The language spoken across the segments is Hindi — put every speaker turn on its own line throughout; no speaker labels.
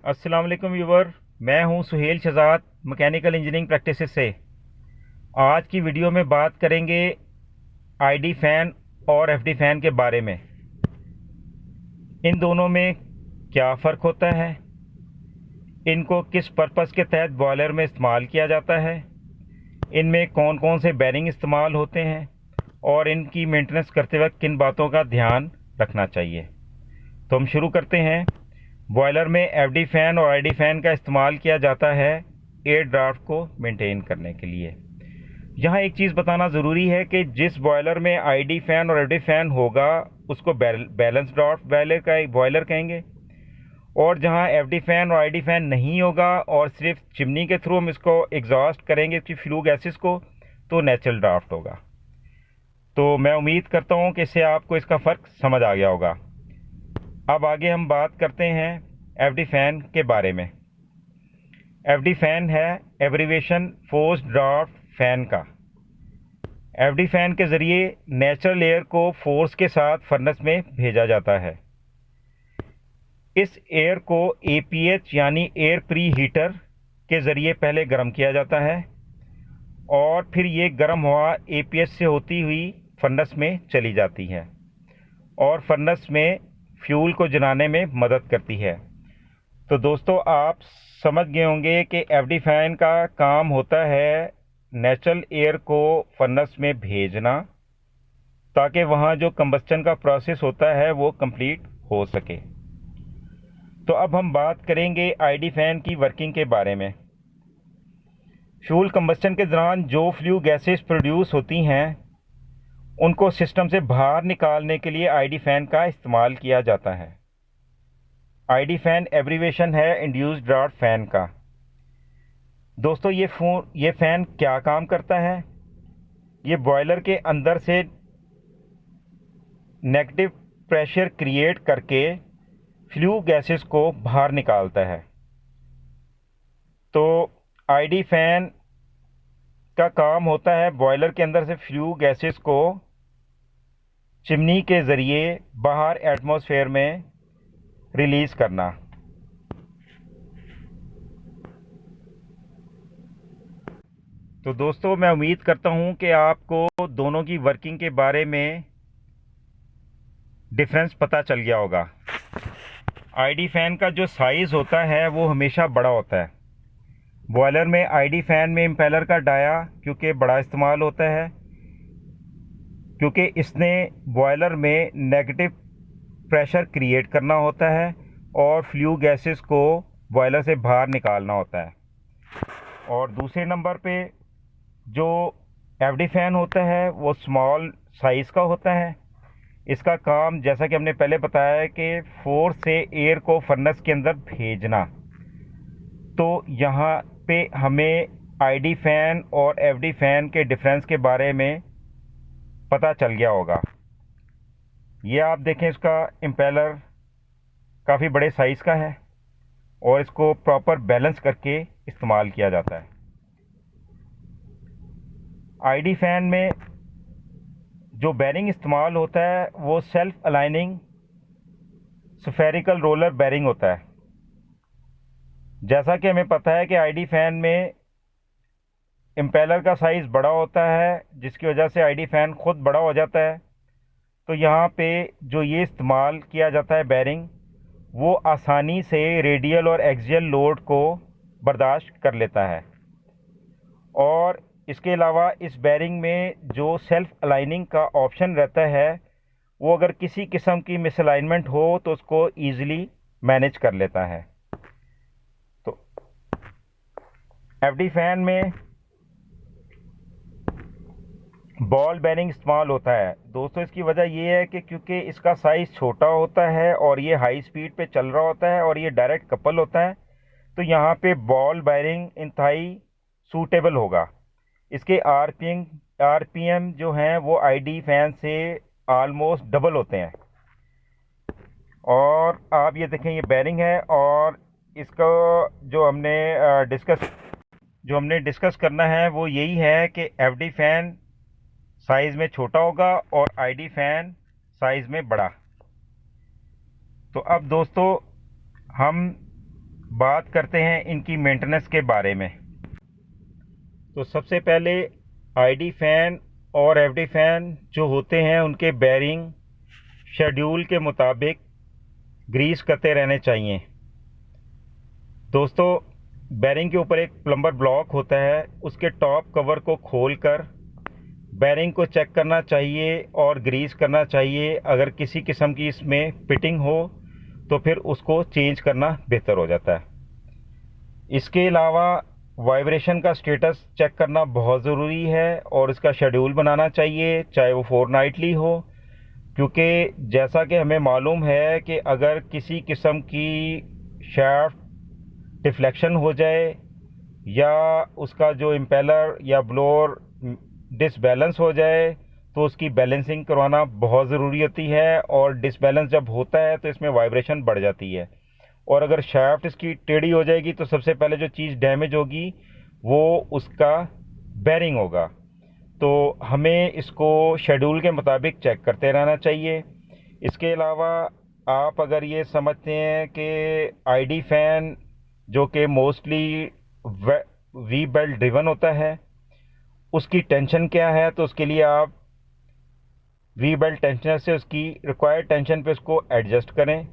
अस्सलाम वालेकुम व्यूवर। मैं हूं Suhail Shahzad, mechanical engineering practices से। आज की वीडियो में बात करेंगे आईडी फ़ैन और एफडी फ़ैन के बारे में। इन दोनों में क्या फ़र्क होता है, इनको किस पर्पस के तहत बॉयलर में इस्तेमाल किया जाता है, इनमें कौन कौन से बेरिंग इस्तेमाल होते हैं और इनकी मेंटेनेंस करते वक्त किन बातों का ध्यान रखना चाहिए। तो हम शुरू करते हैं। बॉयलर में एफडी फ़ैन और आईडी फ़ैन का इस्तेमाल किया जाता है एयर ड्राफ्ट को मेंटेन करने के लिए। यहाँ एक चीज़ बताना ज़रूरी है कि जिस बॉयलर में आईडी फ़ैन और एफडी फ़ैन होगा उसको बैलेंस ड्राफ्ट बॉयलर कहेंगे, और जहाँ एफडी फ़ैन और आईडी फ़ैन नहीं होगा और सिर्फ चिमनी के थ्रू हम इसको एग्जॉस्ट करेंगे इसकी फ्लू गैसेस को, तो नेचुरल ड्राफ्ट होगा। तो मैं उम्मीद करता हूँ कि इससे आपको इसका फ़र्क समझ आ गया होगा। अब आगे हम बात करते हैं एफडी फ़ैन के बारे में। एफडी फ़ैन है एब्रीवेशन फोर्स्ड ड्राफ्ट फ़ैन का। एफडी फ़ैन के ज़रिए नेचुरल एयर को फोर्स के साथ फर्नेस में भेजा जाता है। इस एयर को एपीएच यानी एयर प्री हीटर के ज़रिए पहले गर्म किया जाता है और फिर ये गर्म हवा एपीएच से होती हुई फर्नेस में चली जाती है और फर्नेस में फ्यूल को जलाने में मदद करती है। तो दोस्तों, आप समझ गए होंगे कि एफडी फ़ैन का काम होता है नेचुरल एयर को फर्नेस में भेजना, ताकि वहाँ जो कंबस्चन का प्रोसेस होता है वो कंप्लीट हो सके। तो अब हम बात करेंगे आईडी फ़ैन की वर्किंग के बारे में। फ्यूल कंबस्चन के दौरान जो फ्लू गैसेस प्रोड्यूस होती हैं उनको सिस्टम से बाहर निकालने के लिए आईडी फ़ैन का इस्तेमाल किया जाता है। आईडी फ़ैन एब्रीवेशन है इंड्यूस्ड ड्राफ्ट फ़ैन का। दोस्तों, ये फ़ैन क्या काम करता है? ये बॉयलर के अंदर से नेगेटिव प्रेशर क्रिएट करके फ्लू गैसेस को बाहर निकालता है। तो आईडी फ़ैन का काम होता है बॉयलर के अंदर से फ्लू गैसेस को चिमनी के ज़रिए बाहर एटमॉस्फेयर में रिलीज़ करना। तो दोस्तों, मैं उम्मीद करता हूँ कि आपको दोनों की वर्किंग के बारे में डिफरेंस पता चल गया होगा। आईडी फ़ैन का जो साइज़ होता है वो हमेशा बड़ा होता है। बॉयलर में आईडी फ़ैन में इम्पेलर का डाया क्योंकि बड़ा इस्तेमाल होता है, क्योंकि इसने बॉयलर में नेगेटिव प्रेशर क्रिएट करना होता है और फ्लू गैसेस को बॉयलर से बाहर निकालना होता है। और दूसरे नंबर पे जो एफडी फ़ैन होता है वो स्मॉल साइज़ का होता है। इसका काम, जैसा कि हमने पहले बताया है, कि फोर्स से एयर को फर्नेस के अंदर भेजना। तो यहाँ पे हमें आईडी फ़ैन और एफडी फ़ैन के डिफरेंस के बारे में पता चल गया होगा। ये आप देखें, इसका इम्पेलर काफ़ी बड़े साइज़ का है और इसको प्रॉपर बैलेंस करके इस्तेमाल किया जाता है। आईडी फ़ैन में जो बेरिंग इस्तेमाल होता है वो self aligning spherical roller bearing होता है। जैसा कि हमें पता है कि आईडी फ़ैन में इम्पेलर का साइज़ बड़ा होता है, जिसकी वजह से आईडी फ़ैन ख़ुद बड़ा हो जाता है। तो यहाँ पे जो ये इस्तेमाल किया जाता है बेरिंग, वो आसानी से रेडियल और एक्सियल लोड को बर्दाश्त कर लेता है। और इसके अलावा इस बेरिंग में जो सेल्फ अलाइनिंग का ऑप्शन रहता है, वो अगर किसी किस्म की मिसअलाइनमेंट हो तो उसको ईज़िली मैनेज कर लेता है। तो एफडी फ़ैन में बॉल बेरिंग इस्तेमाल होता है। दोस्तों, इसकी वजह ये है कि क्योंकि इसका साइज़ छोटा होता है और ये हाई स्पीड पे चल रहा होता है और ये डायरेक्ट कपल होता है, तो यहाँ पे बॉल बेरिंग इंतहाई सूटेबल होगा। इसके आरपीएम जो हैं वो आईडी फ़ैन से आलमोस्ट डबल होते हैं। और आप ये देखें, ये बेरिंग है और इसका जो हमने डिस्कस करना है वो यही है कि एफडी फ़ैन साइज़ में छोटा होगा और आईडी फ़ैन साइज़ में बड़ा। तो अब दोस्तों, हम बात करते हैं इनकी मेंटेनेंस के बारे में। तो सबसे पहले आईडी फ़ैन और एफडी फ़ैन जो होते हैं उनके बेरिंग शेड्यूल के मुताबिक ग्रीस करते रहने चाहिए। दोस्तों, बेरिंग के ऊपर एक प्लम्बर ब्लॉक होता है, उसके टॉप कवर को खोलकर बेरिंग को चेक करना चाहिए और ग्रीस करना चाहिए। अगर किसी किस्म की इसमें फिटिंग हो तो फिर उसको चेंज करना बेहतर हो जाता है। इसके अलावा वाइब्रेशन का स्टेटस चेक करना बहुत ज़रूरी है और इसका शेड्यूल बनाना चाहिए, चाहे वो फोर्टनाइटली हो, क्योंकि जैसा कि हमें मालूम है कि अगर किसी किस्म की शाफ्ट डिफ्लेक्शन हो जाए या उसका जो इम्पेलर या ब्लोअर डिसबैलेंस हो जाए तो उसकी बैलेंसिंग करवाना बहुत ज़रूरी होती है। और डिसबैलेंस जब होता है तो इसमें वाइब्रेशन बढ़ जाती है, और अगर शाफ्ट इसकी टेढ़ी हो जाएगी तो सबसे पहले जो चीज़ डैमेज होगी वो उसका बेरिंग होगा। तो हमें इसको शेड्यूल के मुताबिक चेक करते रहना चाहिए। इसके अलावा आप अगर ये समझते हैं कि आईडी फ़ैन जो कि मोस्टली वी बेल्ट ड्रिवन होता है, उसकी टेंशन क्या है, तो उसके लिए आप वी बेल्ट टेंशनर से उसकी रिक्वायर्ड टेंशन पे उसको एडजस्ट करें।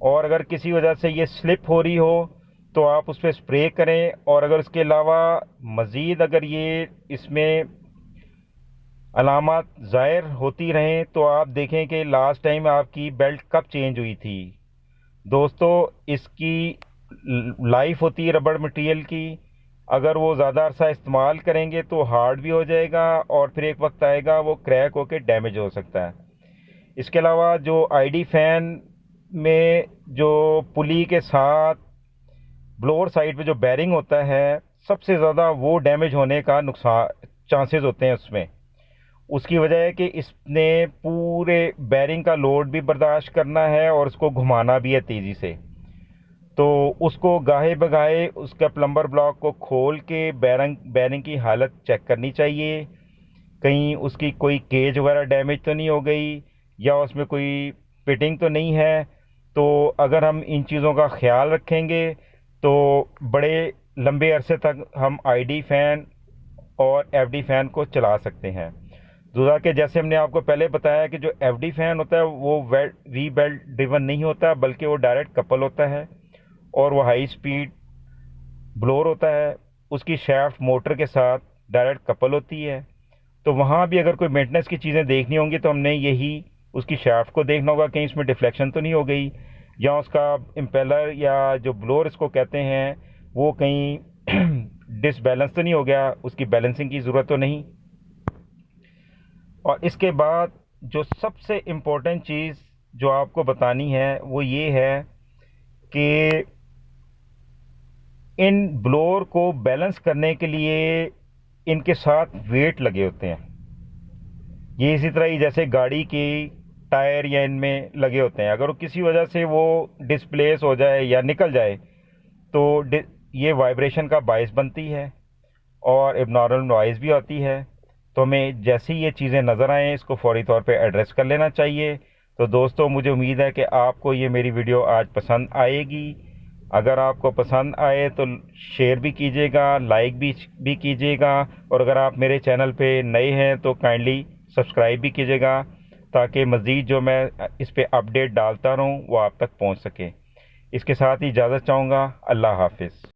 और अगर किसी वजह से ये स्लिप हो रही हो तो आप उस पर स्प्रे करें। और अगर उसके अलावा मज़ीद अगर ये इसमें अलामत ज़ाहिर होती रहें तो आप देखें कि लास्ट टाइम आपकी बेल्ट कब चेंज हुई थी। दोस्तों, इसकी लाइफ होती है रबड़ मटेरियल की, अगर वो ज़्यादा अरसा इस्तेमाल करेंगे तो हार्ड भी हो जाएगा और फिर एक वक्त आएगा वो क्रैक होकर डैमेज हो सकता है। इसके अलावा जो आईडी फ़ैन में जो पुली के साथ ब्लोअर साइड पे जो बेरिंग होता है, सबसे ज़्यादा वो डैमेज होने का नुकसान चांसेस होते हैं उसमें। उसकी वजह है कि इसने पूरे बेरिंग का लोड भी बर्दाश्त करना है और उसको घुमाना भी है तेज़ी से। तो उसको गाहे बगाहे उसका प्लम्बर ब्लॉक को खोल के बेरिंग की हालत चेक करनी चाहिए, कहीं उसकी कोई केज वगैरह डैमेज तो नहीं हो गई या उसमें कोई फिटिंग तो नहीं है। तो अगर हम इन चीज़ों का ख्याल रखेंगे तो बड़े लंबे अरसे तक हम आईडी फ़ैन और एफडी फ़ैन को चला सकते हैं। दूसरा कि जैसे हमने आपको पहले बताया कि जो एफडी फ़ैन होता है वो वी बेल्ट ड्रिवन नहीं होता, बल्कि वो डायरेक्ट कपल होता है और वो हाई स्पीड ब्लोअर होता है, उसकी शाफ्ट मोटर के साथ डायरेक्ट कपल होती है। तो वहाँ भी अगर कोई मेंटेनेंस की चीज़ें देखनी होंगी तो हमने यही उसकी शाफ्ट को देखना होगा, कहीं इसमें डिफ्लेक्शन तो नहीं हो गई या उसका इम्पेलर या जो ब्लोअर इसको कहते हैं वो कहीं डिसबैलेंस तो नहीं हो गया, उसकी बैलेंसिंग की ज़रूरत तो नहीं। और इसके बाद जो सबसे इम्पोर्टेंट चीज़ जो आपको बतानी है वो ये है कि इन ब्लोअर को बैलेंस करने के लिए इनके साथ वेट लगे होते हैं। ये इसी तरह ही जैसे गाड़ी की टायर या इनमें लगे होते हैं, अगर किसी वजह से वो डिस्प्लेस हो जाए या निकल जाए तो ये वाइब्रेशन का बायस बनती है और एबनॉर्मल नॉइज़ भी आती है। तो हमें जैसे ही ये चीज़ें नज़र आएँ इसको फौरी तौर पे एड्रेस कर लेना चाहिए। तो दोस्तों, मुझे उम्मीद है कि आपको ये मेरी वीडियो आज पसंद आएगी। अगर आपको पसंद आए तो शेयर भी कीजिएगा, लाइक भी कीजिएगा, और अगर आप मेरे चैनल पे नए हैं तो काइंडली सब्सक्राइब भी कीजिएगा ताकि मज़ीद जो मैं इस पे अपडेट डालता रहूँ वो आप तक पहुँच सके। इसके साथ ही इजाज़त चाहूँगा। अल्लाह हाफ़िज़।